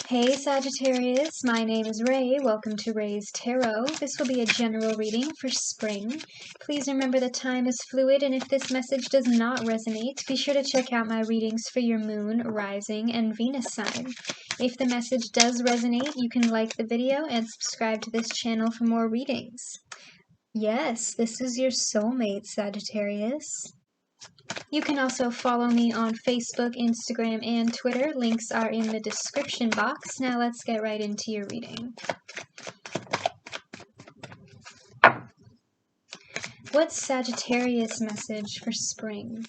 Hey Sagittarius, my name is Ray. Welcome to Ray's Tarot. This will be a general reading for spring. Please remember that time is fluid, and if this message does not resonate, be sure to check out my readings for your moon, rising, and Venus sign. If the message does resonate, you can like the video and subscribe to this channel for more readings. Yes, this is your soulmate, Sagittarius. You can also follow me on Facebook, Instagram, and Twitter. Links are in the description box. Now let's get right into your reading. What's Sagittarius message for spring?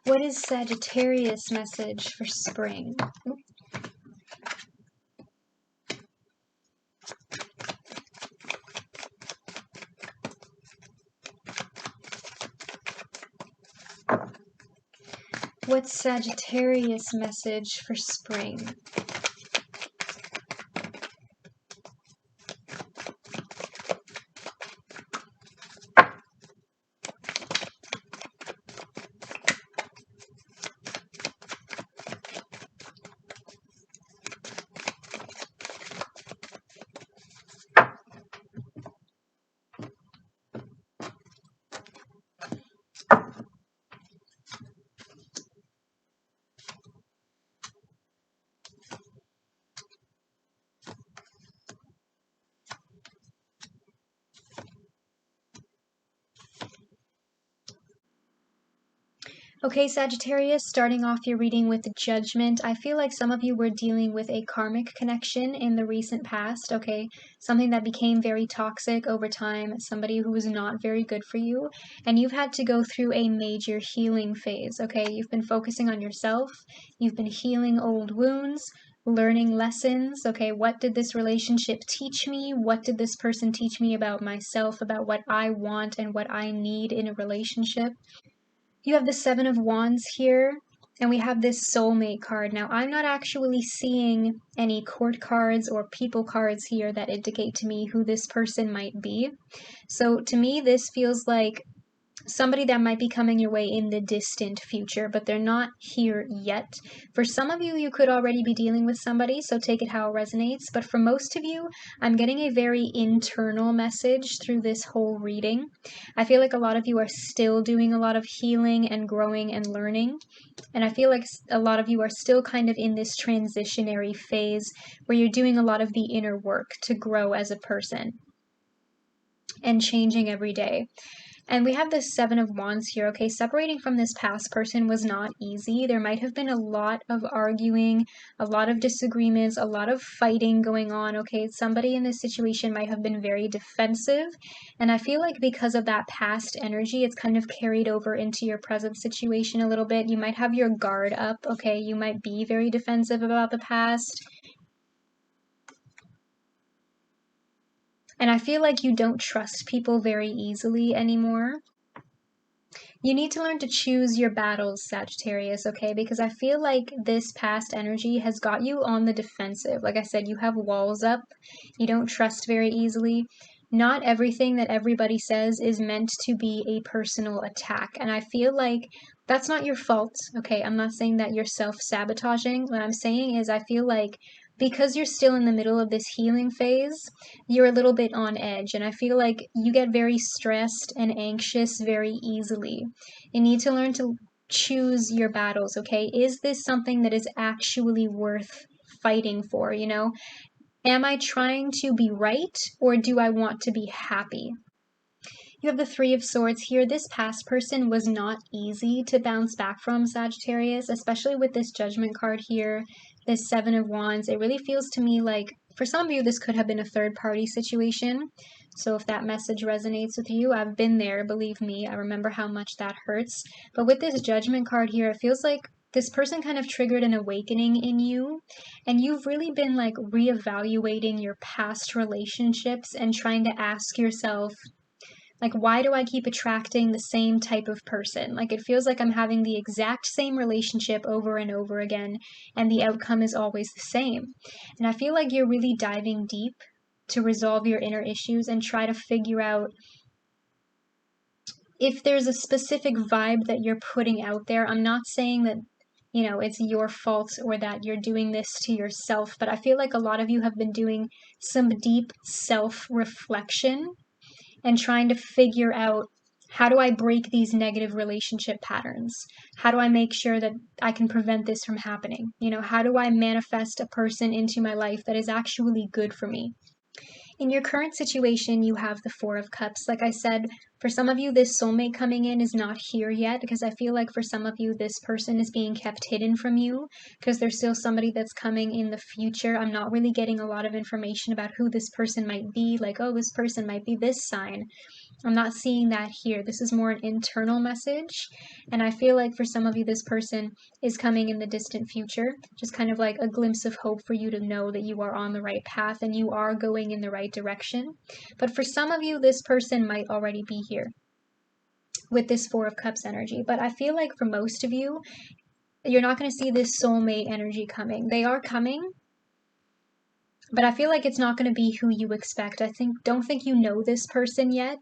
What is Sagittarius message for spring? What's Sagittarius message for spring? Okay, Sagittarius, starting off your reading with Judgment. I feel like some of you were dealing with a karmic connection in the recent past, okay? Something that became very toxic over time, somebody who was not very good for you, and you've had to go through a major healing phase, okay? You've been focusing on yourself, you've been healing old wounds, learning lessons, okay? What did this relationship teach me? What did this person teach me about myself, about what I want and what I need in a relationship? You have the Seven of Wands here, and we have this Soulmate card. Now, I'm not actually seeing any court cards or people cards here that indicate to me who this person might be. So to me, this feels like somebody that might be coming your way in the distant future, but they're not here yet. For some of you, you could already be dealing with somebody, so take it how it resonates. But for most of you, I'm getting a very internal message through this whole reading. I feel like a lot of you are still doing a lot of healing and growing and learning. And I feel like a lot of you are still kind of in this transitionary phase where you're doing a lot of the inner work to grow as a person and changing every day. And we have this Seven of Wands here, okay? Separating from this past person was not easy. There might have been a lot of arguing, a lot of disagreements, a lot of fighting going on, okay? Somebody in this situation might have been very defensive. And I feel like because of that past energy, it's kind of carried over into your present situation a little bit. You might have your guard up, okay? You might be very defensive about the past. And I feel like you don't trust people very easily anymore. You need to learn to choose your battles, Sagittarius, okay? Because I feel like this past energy has got you on the defensive. Like I said, you have walls up. You don't trust very easily. Not everything that everybody says is meant to be a personal attack. And I feel like that's not your fault, okay? I'm not saying that you're self-sabotaging. What I'm saying is I feel like because you're still in the middle of this healing phase, you're a little bit on edge, and I feel like you get very stressed and anxious very easily. You need to learn to choose your battles, okay? Is this something that is actually worth fighting for, you know? Am I trying to be right, or do I want to be happy? You have the Three of Swords here. This past person was not easy to bounce back from, Sagittarius, especially with this Judgment card here, this Seven of Wands. It really feels to me like, for some of you, this could have been a third-party situation. So if that message resonates with you, I've been there, believe me. I remember how much that hurts. But with this Judgment card here, it feels like this person kind of triggered an awakening in you, and you've really been like reevaluating your past relationships and trying to ask yourself, like, why do I keep attracting the same type of person? Like, it feels like I'm having the exact same relationship over and over again, and the outcome is always the same. And I feel like you're really diving deep to resolve your inner issues and try to figure out if there's a specific vibe that you're putting out there. I'm not saying that, it's your fault or that you're doing this to yourself, but I feel like a lot of you have been doing some deep self-reflection and trying to figure out, how do I break these negative relationship patterns? How do I make sure that I can prevent this from happening? How do I manifest a person into my life that is actually good for me? In your current situation, you have the Four of Cups. Like I said, for some of you, this soulmate coming in is not here yet, because I feel like for some of you, this person is being kept hidden from you because there's still somebody that's coming in the future. I'm not really getting a lot of information about who this person might be, like, oh, this person might be this sign. I'm not seeing that here. This is more an internal message. And I feel like for some of you, this person is coming in the distant future, just kind of like a glimpse of hope for you to know that you are on the right path and you are going in the right direction. But for some of you, this person might already be here with this Four of Cups energy. But I feel like for most of you, you're not going to see this soulmate energy coming. They are coming, but I feel like it's not going to be who you expect. Don't think you know this person yet.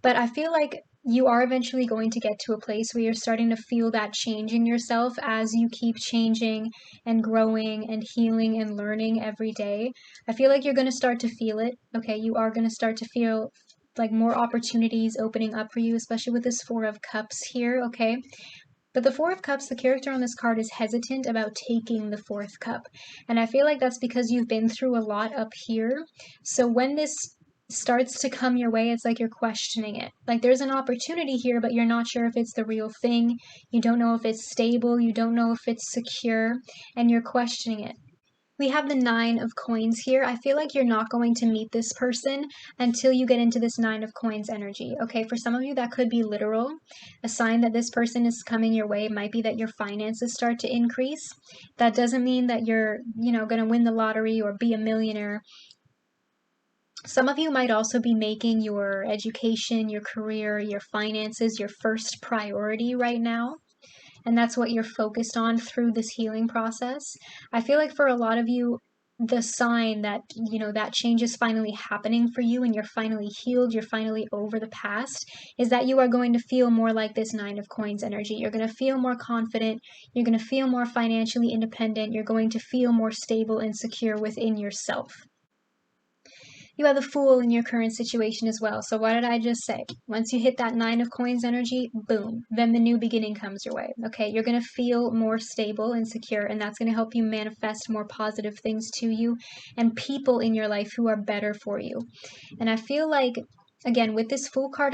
But I feel like you are eventually going to get to a place where you're starting to feel that change in yourself as you keep changing and growing and healing and learning every day. I feel like you're going to start to feel it, okay? You are going to start to feel like more opportunities opening up for you, especially with this Four of Cups here, okay? But the Four of Cups, the character on this card is hesitant about taking the fourth cup. And I feel like that's because you've been through a lot up here. So when this starts to come your way, it's like you're questioning it. Like there's an opportunity here, but you're not sure if it's the real thing. You don't know if it's stable. You don't know if it's secure, and you're questioning it. We have the Nine of Coins here. I feel like you're not going to meet this person until you get into this Nine of Coins energy. Okay, for some of you, that could be literal. A sign that this person is coming your way might be that your finances start to increase. That doesn't mean that you're, going to win the lottery or be a millionaire. Some of you might also be making your education, your career, your finances your first priority right now. And that's what you're focused on through this healing process. I feel like for a lot of you, the sign that, that change is finally happening for you and you're finally healed, you're finally over the past, is that you are going to feel more like this Nine of Coins energy. You're going to feel more confident. You're going to feel more financially independent. You're going to feel more stable and secure within yourself. You have the Fool in your current situation as well. So what did I just say? Once you hit that Nine of Coins energy, boom, then the new beginning comes your way. Okay, you're going to feel more stable and secure, and that's going to help you manifest more positive things to you and people in your life who are better for you. And I feel like, again, with this Fool card,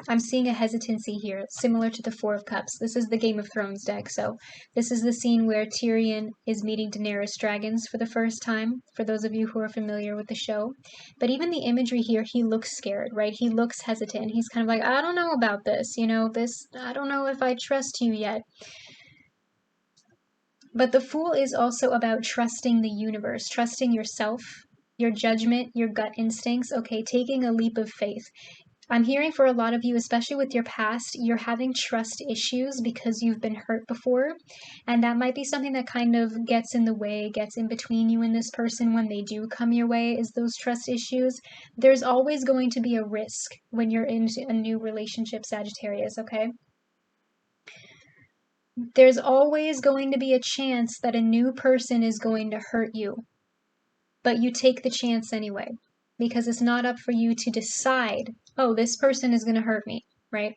I'm seeing a hesitancy here, similar to the Four of Cups. This is the Game of Thrones deck, so this is the scene where Tyrion is meeting Daenerys dragons for the first time, for those of you who are familiar with the show. But even the imagery here, he looks scared, right? He looks hesitant. He's kind of like, I don't know about this, I don't know if I trust you yet. But the Fool is also about trusting the universe, trusting yourself, your judgment, your gut instincts, okay, taking a leap of faith. I'm hearing for a lot of you, especially with your past, you're having trust issues because you've been hurt before. And that might be something that kind of gets in the way, gets in between you and this person when they do come your way, is those trust issues. There's always going to be a risk when you're in a new relationship, Sagittarius, okay? There's always going to be a chance that a new person is going to hurt you. But you take the chance anyway, because it's not up for you to decide, oh, this person is going to hurt me, right?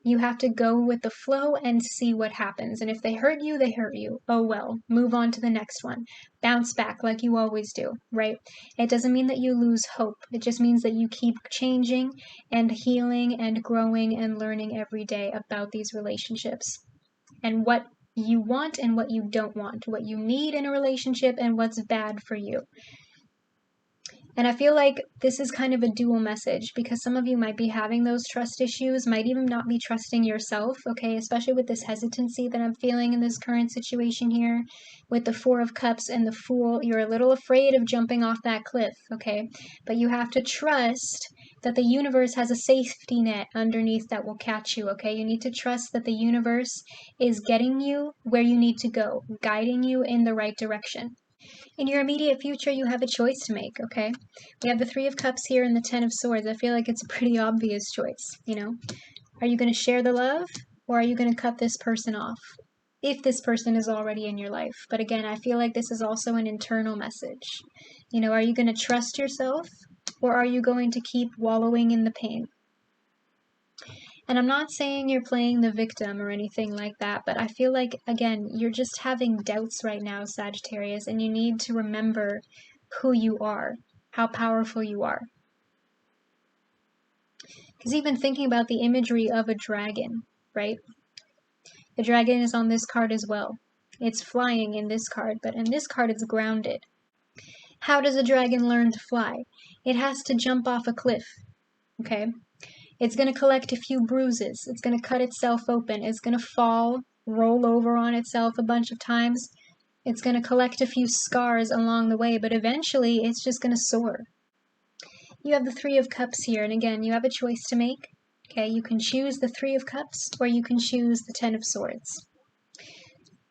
You have to go with the flow and see what happens. And if they hurt you, they hurt you. Oh, well, move on to the next one. Bounce back like you always do, right? It doesn't mean that you lose hope. It just means that you keep changing and healing and growing and learning every day about these relationships and what you want and what you don't want, what you need in a relationship and what's bad for you. And I feel like this is kind of a dual message because some of you might be having those trust issues, might even not be trusting yourself, okay? Especially with this hesitancy that I'm feeling in this current situation here. With the Four of Cups and the Fool, you're a little afraid of jumping off that cliff, okay? But you have to trust that the universe has a safety net underneath that will catch you, okay? You need to trust that the universe is getting you where you need to go, guiding you in the right direction. In your immediate future, you have a choice to make, okay? We have the Three of Cups here and the Ten of Swords. I feel like it's a pretty obvious choice, you know? Are you going to share the love, or are you going to cut this person off? If this person is already in your life. But again, I feel like this is also an internal message. You know, are you going to trust yourself, or are you going to keep wallowing in the pain? And I'm not saying you're playing the victim or anything like that, but I feel like, again, you're just having doubts right now, Sagittarius, and you need to remember who you are, how powerful you are. Because even thinking about the imagery of a dragon, right? The dragon is on this card as well. It's flying in this card, but in this card it's grounded. How does a dragon learn to fly? It has to jump off a cliff, okay? It's going to collect a few bruises. It's going to cut itself open. It's going to fall, roll over on itself a bunch of times. It's going to collect a few scars along the way, but eventually it's just going to soar. You have the Three of Cups here, and again, you have a choice to make. Okay, you can choose the Three of Cups, or you can choose the Ten of Swords.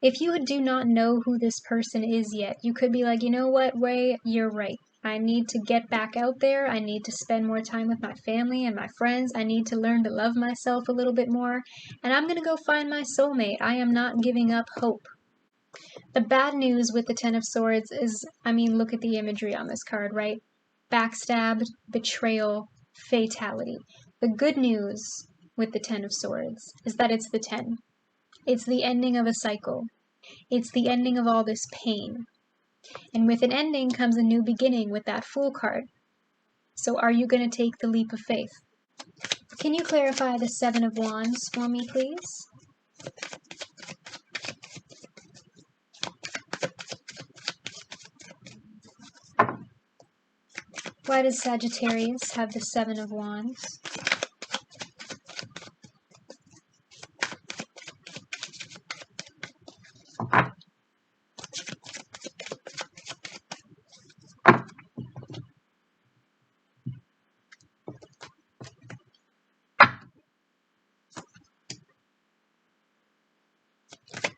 If you do not know who this person is yet, you could be like, you know what, Ray, you're right. I need to get back out there. I need to spend more time with my family and my friends. I need to learn to love myself a little bit more. And I'm going to go find my soulmate. I am not giving up hope. The bad news with the Ten of Swords is, I mean, look at the imagery on this card, right? Backstabbed, betrayal, fatality. The good news with the Ten of Swords is that it's the 10. It's the ending of a cycle. It's the ending of all this pain. And with an ending comes a new beginning with that Fool card. So are you going to take the leap of faith? Can you clarify the Seven of Wands for me, please? Why does Sagittarius have the Seven of Wands?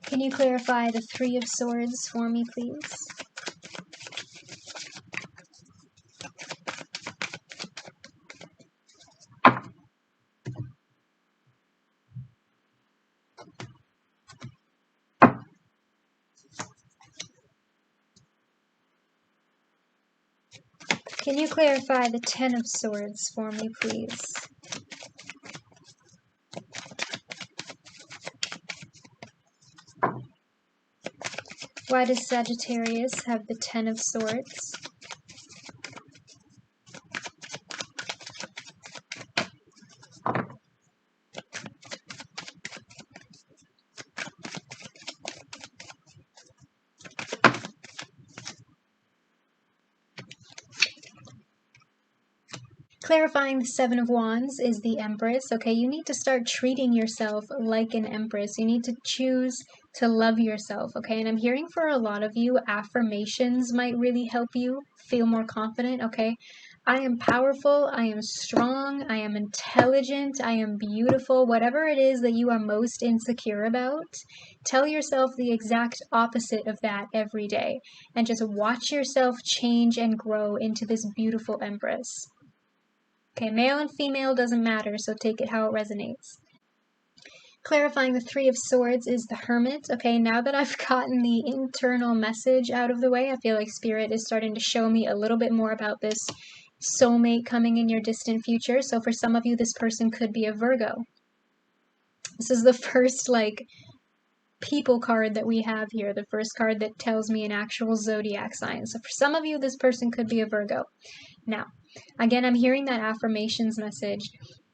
Can you clarify the Three of Swords for me, please? Can you clarify the Ten of Swords for me, please? Why does Sagittarius have the Ten of Swords? Clarifying the Seven of Wands is the Empress. Okay, you need to start treating yourself like an Empress. You need to choose to love yourself, okay? And I'm hearing for a lot of you, affirmations might really help you feel more confident, okay? I am powerful, I am strong, I am intelligent, I am beautiful. Whatever it is that you are most insecure about, tell yourself the exact opposite of that every day. And just watch yourself change and grow into this beautiful Empress. Okay, male and female doesn't matter, so take it how it resonates. Clarifying the Three of Swords is the Hermit. Okay, now that I've gotten the internal message out of the way, I feel like Spirit is starting to show me a little bit more about this soulmate coming in your distant future. So for some of you, this person could be a Virgo. This is the first, like, people card that we have here, the first card that tells me an actual zodiac sign. So for some of you, this person could be a Virgo. Now, again, I'm hearing that affirmations message.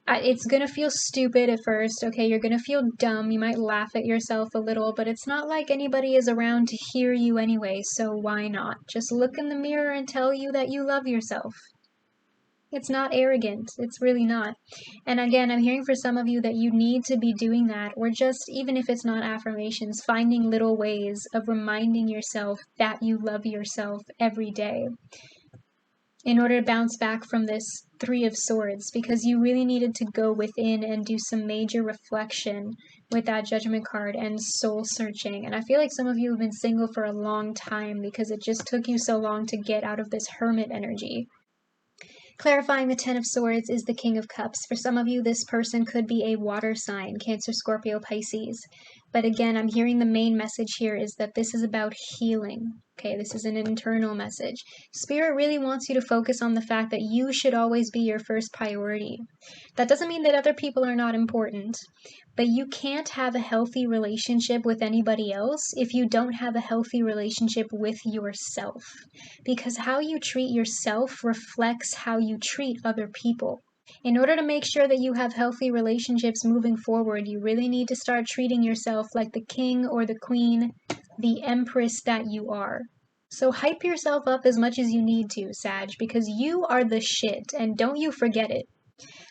It's going to feel stupid at first, okay? You're going to feel dumb. You might laugh at yourself a little, but it's not like anybody is around to hear you anyway, so why not? Just look in the mirror and tell you that you love yourself. It's not arrogant. It's really not. And again, I'm hearing for some of you that you need to be doing that, or just, even if it's not affirmations, finding little ways of reminding yourself that you love yourself every day. in order to bounce back from this Three of Swords, because you really needed to go within and do some major reflection with that Judgment card and soul searching. And I feel like some of you have been single for a long time because it just took you so long to get out of this Hermit energy. Clarifying the Ten of Swords is the King of Cups. For some of you, this person could be a water sign, Cancer, Scorpio, Pisces. But again, I'm hearing the main message here is that this is about healing. Okay, this is an internal message. Spirit really wants you to focus on the fact that you should always be your first priority. That doesn't mean that other people are not important, but you can't have a healthy relationship with anybody else if you don't have a healthy relationship with yourself. Because how you treat yourself reflects how you treat other people. In order to make sure that you have healthy relationships moving forward, you really need to start treating yourself like the king or the queen, the empress that you are. So hype yourself up as much as you need to, Sag, because you are the shit, and don't you forget it.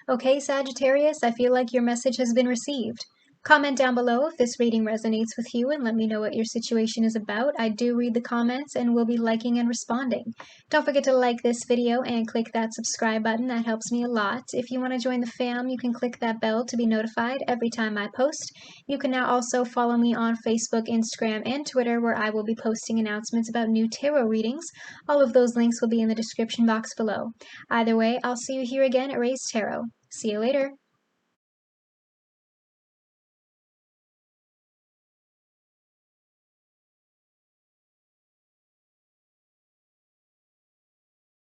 Okay, Sagittarius, I feel like your message has been received. Comment down below if this reading resonates with you and let me know what your situation is about. I do read the comments and will be liking and responding. Don't forget to like this video and click that subscribe button. That helps me a lot. If you want to join the fam, you can click that bell to be notified every time I post. You can now also follow me on Facebook, Instagram, and Twitter, where I will be posting announcements about new tarot readings. All of those links will be in the description box below. Either way, I'll see you here again at Raise Tarot. See you later.